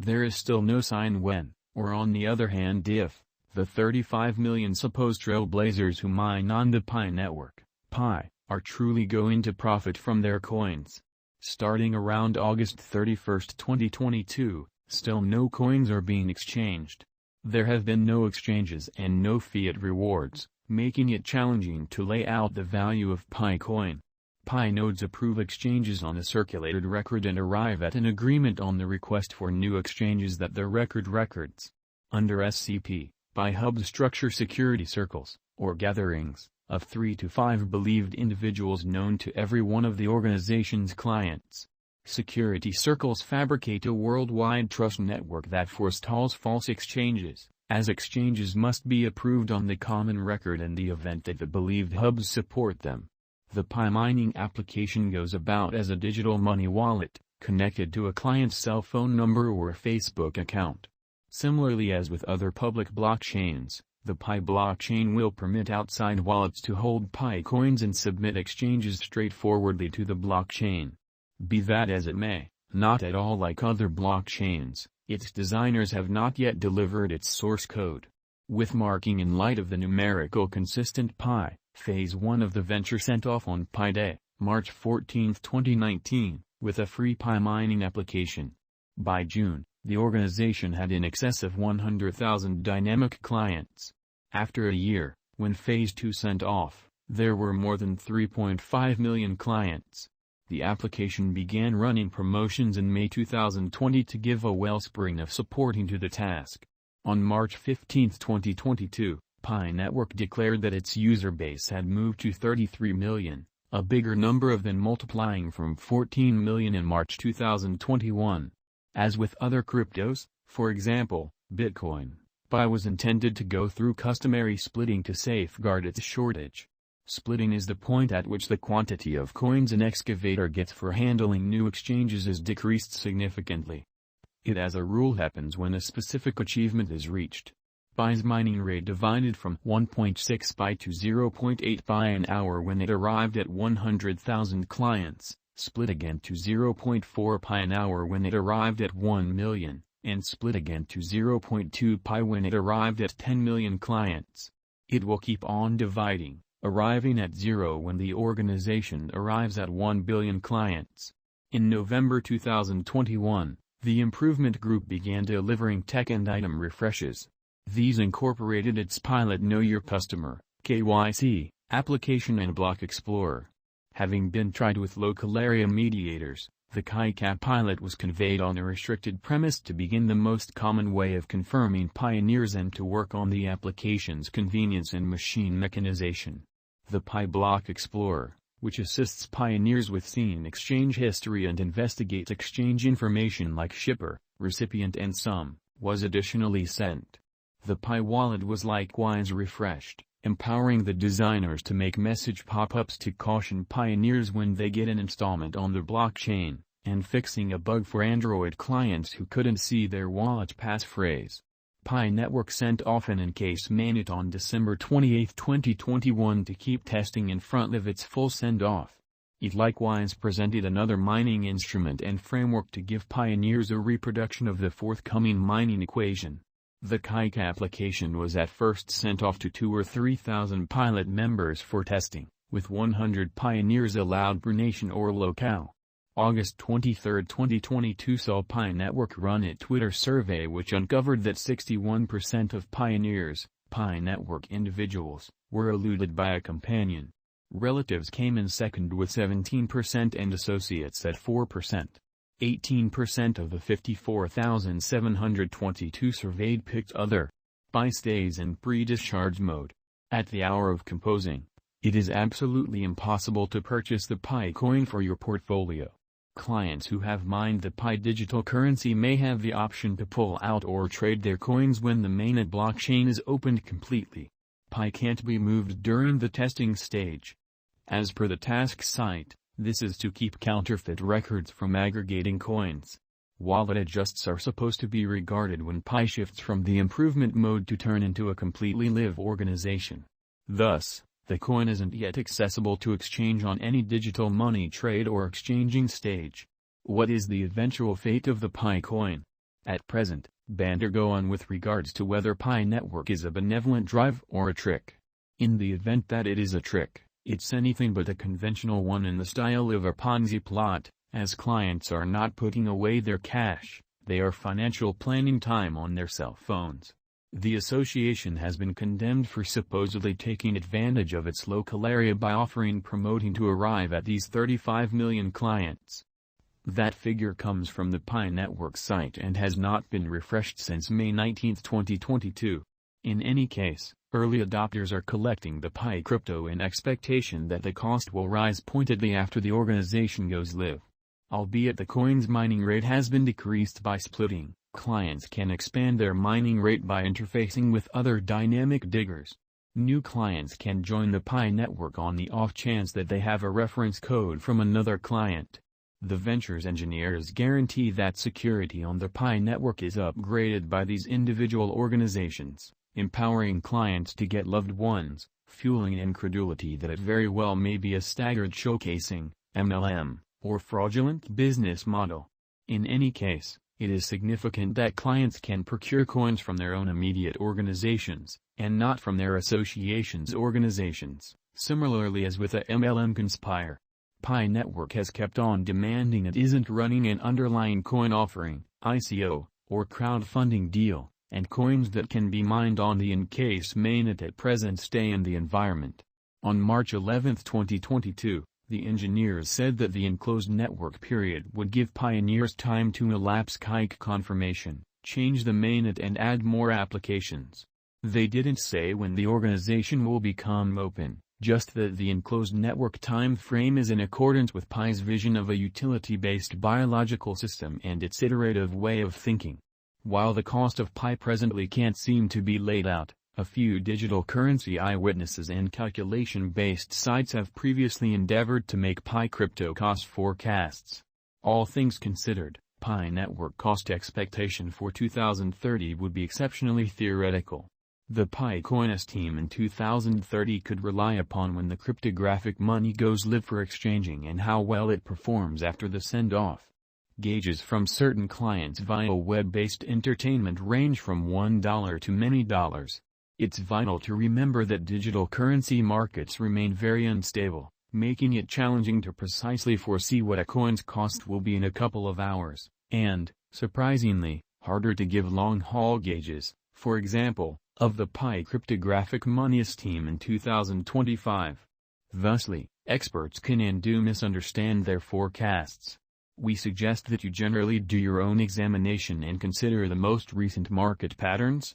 There is still no sign when, or on the other hand if, the 35 million supposed trailblazers who mine on the Pi network, Pi, are truly going to profit from their coins. Starting around August 31, 2022, still no coins are being exchanged. There have been no exchanges and no fiat rewards, making it challenging to lay out the value of Pi coin. Pi nodes approve exchanges on a circulated record and arrive at an agreement on the request for new exchanges that the record records. Under SCP, Pi hubs structure security circles, or gatherings, of 3 to 5 believed individuals known to every one of the organization's clients. Security circles fabricate a worldwide trust network that forestalls false exchanges, as exchanges must be approved on the common record in the event that the believed hubs support them. The Pi mining application goes about as a digital money wallet, connected to a client's cell phone number or a Facebook account. Similarly as with other public blockchains, the Pi blockchain will permit outside wallets to hold Pi coins and submit exchanges straightforwardly to the blockchain. Be that as it may, not at all like other blockchains, its designers have not yet delivered its source code. With marking in light of the numerical consistent Pi, Phase 1 of the venture sent off on Pi Day, March 14, 2019, with a free Pi mining application. By June, the organization had in excess of 100,000 dynamic clients. After a year, when Phase 2 sent off, there were more than 3.5 million clients. The application began running promotions in May 2020 to give a wellspring of support into the task. On March 15, 2022, Pi Network declared that its user base had moved to 33 million, a bigger number than multiplying from 14 million in March 2021. As with other cryptos, for example, Bitcoin, Pi was intended to go through customary splitting to safeguard its shortage. Splitting is the point at which the quantity of coins an excavator gets for handling new exchanges is decreased significantly. It as a rule happens when a specific achievement is reached. Pi's mining rate divided from 1.6 Pi to 0.8 Pi an hour when it arrived at 100,000 clients, split again to 0.4 Pi an hour when it arrived at 1 million, and split again to 0.2 Pi when it arrived at 10 million clients. It will keep on dividing, arriving at 0 when the organization arrives at 1 billion clients. In November 2021, the improvement group began delivering tech and item refreshes. These incorporated its pilot Know Your Customer (KYC) application and Block Explorer. Having been tried with local area mediators, the KYC pilot was conveyed on a restricted premise to begin the most common way of confirming pioneers and to work on the application's convenience and machine mechanization. The Pi Block Explorer, which assists pioneers with scene exchange history and investigates exchange information like shipper, recipient and sum, was additionally sent. The Pi wallet was likewise refreshed, empowering the designers to make message pop-ups to caution pioneers when they get an installment on the blockchain, and fixing a bug for Android clients who couldn't see their wallet passphrase. Pi Network sent off an in-case mainnet on December 28, 2021 to keep testing in front of its full send-off. It likewise presented another mining instrument and framework to give pioneers a reproduction of the forthcoming mining equation. The KYC application was at first sent off to 2,000 or 3,000 pilot members for testing, with 100 pioneers allowed per nation or locale. August 23, 2022 saw Pi Network run a Twitter survey which uncovered that 61% of pioneers, Pi Network individuals, were eluded by a companion. Relatives came in second with 17% and associates at 4%. 18% of the 54,722 surveyed picked other. Pi stays in pre-discharge mode. At the hour of composing, it is absolutely impossible to purchase the Pi coin for your portfolio. Clients who have mined the Pi digital currency may have the option to pull out or trade their coins when the mainnet blockchain is opened completely. Pi can't be moved during the testing stage. As per the task site, this is to keep counterfeit records from aggregating coins. Wallet adjusts are supposed to be regarded when Pi shifts from the improvement mode to turn into a completely live organization. Thus, the coin isn't yet accessible to exchange on any digital money trade or exchanging stage. What is the eventual fate of the Pi coin? At present, banter go on with regards to whether Pi Network is a benevolent drive or a trick. In the event that it is a trick, it's anything but a conventional one in the style of a Ponzi plot, as clients are not putting away their cash, they are financial planning time on their cell phones. The association has been condemned for supposedly taking advantage of its local area by promoting to arrive at these 35 million clients. That figure comes from the Pi Network site and has not been refreshed since May 19, 2022. In any case, early adopters are collecting the Pi crypto in expectation that the cost will rise pointedly after the organization goes live. Albeit the coin's mining rate has been decreased by splitting, clients can expand their mining rate by interfacing with other dynamic diggers. New clients can join the Pi network on the off chance that they have a reference code from another client. The venture's engineers guarantee that security on the Pi network is upgraded by these individual organizations, empowering clients to get loved ones, fueling incredulity that it very well may be a staggered showcasing, MLM, or fraudulent business model. In any case, it is significant that clients can procure coins from their own immediate organizations, and not from their associations' organizations, similarly as with a MLM conspire. Pi Network has kept on demanding it isn't running an underlying coin offering, ICO, or crowdfunding deal, and coins that can be mined on the in-case mainnet at present stay in the environment. On March 11, 2022, the engineers said that the enclosed network period would give pioneers time to elapse kike confirmation, change the mainnet and add more applications. They didn't say when the organization will become open, just that the enclosed network time frame is in accordance with Pi's vision of a utility-based biological system and its iterative way of thinking. While the cost of Pi presently can't seem to be laid out, a few digital currency eyewitnesses and calculation-based sites have previously endeavored to make Pi crypto cost forecasts. All things considered, Pi network cost expectation for 2030 would be exceptionally theoretical. The Pi coin's team in 2030 could rely upon when the cryptographic money goes live for exchanging and how well it performs after the send-off. Gauges from certain clients via web-based entertainment range from $1 to many dollars. It's vital to remember that digital currency markets remain very unstable, making it challenging to precisely foresee what a coin's cost will be in a couple of hours, and, surprisingly, harder to give long-haul gauges, for example, of the Pi cryptographic money's team in 2025. Thusly, experts can and do misunderstand their forecasts. We suggest that you generally do your own examination and consider the most recent market patterns,